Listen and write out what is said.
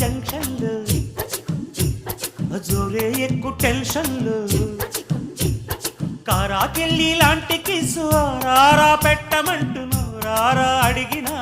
జంక్షన్లు జోరే ఎక్కు టెన్షన్లు కారాకెళ్ళి లాంటి కిసు రారా పెట్టమంటున్నావు రారా అడిగినా